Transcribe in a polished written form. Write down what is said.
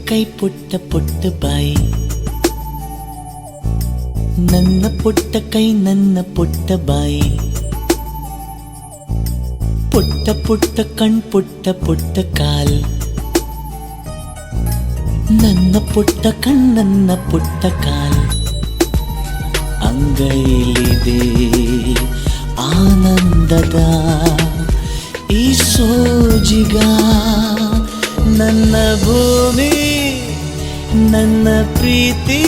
ಕೈ ಪುಟ್ಟ ಪುಟ್ಟ ಬಾಯಿ, ನನ್ನ ಪುಟ್ಟ ಕೈ ನನ್ನ ಪುಟ್ಟ ಬಾಯಿ, ಪುಟ್ಟ ಪುಟ್ಟ ಕಣ್ ಪುಟ್ಟ ಪುಟ್ಟ ಕಾಲ್, ನನ್ನ ಪುಟ್ಟ ಕಣ್ ನನ್ನ ಪುಟ್ಟ ಕಾಲ್. ಅಂಗೈಲಿದೆ ಆನಂದದ ಈ ಸೋಜಿಗ, ನನ್ನ ಭೂಮಿ ನನ್ನ ಪ್ರೀತಿ